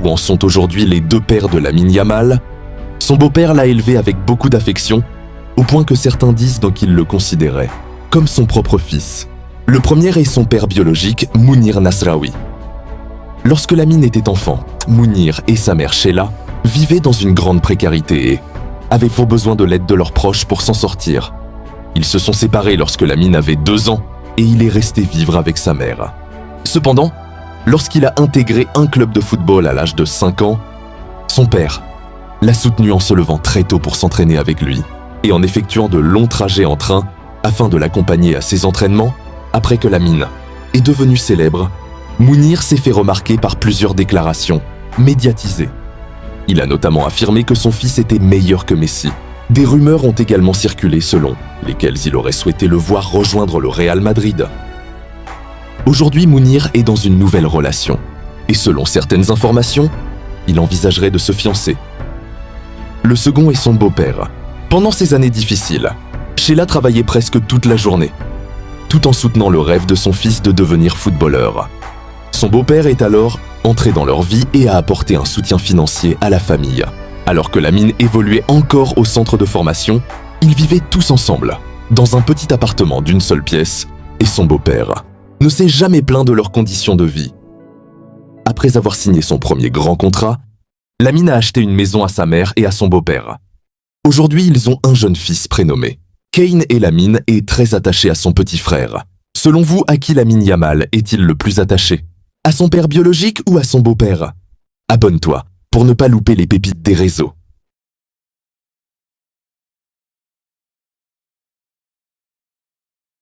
où en sont aujourd'hui les deux pères de Lamine Yamal, son beau-père l'a élevé avec beaucoup d'affection, au point que certains disent donc qu'il le considérait comme son propre fils. Le premier est son père biologique, Mounir Nasraoui. Lorsque Lamine était enfant, Mounir et sa mère Sheila vivaient dans une grande précarité et avaient fort besoin de l'aide de leurs proches pour s'en sortir. Ils se sont séparés lorsque Lamine avait 2 ans et il est resté vivre avec sa mère. Cependant, lorsqu'il a intégré un club de football à l'âge de 5 ans, son père l'a soutenu en se levant très tôt pour s'entraîner avec lui et en effectuant de longs trajets en train afin de l'accompagner à ses entraînements. Après que Lamine est devenu célèbre, Mounir s'est fait remarquer par plusieurs déclarations médiatisées. Il a notamment affirmé que son fils était meilleur que Messi. Des rumeurs ont également circulé selon lesquelles il aurait souhaité le voir rejoindre le Real Madrid. Aujourd'hui, Mounir est dans une nouvelle relation et selon certaines informations, il envisagerait de se fiancer. Le second est son beau-père. Pendant ces années difficiles, Sheila travaillait presque toute la journée, tout en soutenant le rêve de son fils de devenir footballeur. Son beau-père est alors entré dans leur vie et a apporté un soutien financier à la famille. Alors que Lamine évoluait encore au centre de formation, ils vivaient tous ensemble, dans un petit appartement d'une seule pièce, et son beau-père ne s'est jamais plaint de leurs conditions de vie. Après avoir signé son premier grand contrat, Lamine a acheté une maison à sa mère et à son beau-père. Aujourd'hui, ils ont un jeune fils prénommé Kane et Lamine est très attaché à son petit frère. Selon vous, à qui Lamine Yamal est-il le plus attaché? À son père biologique ou à son beau-père? Abonne-toi pour ne pas louper les pépites des réseaux.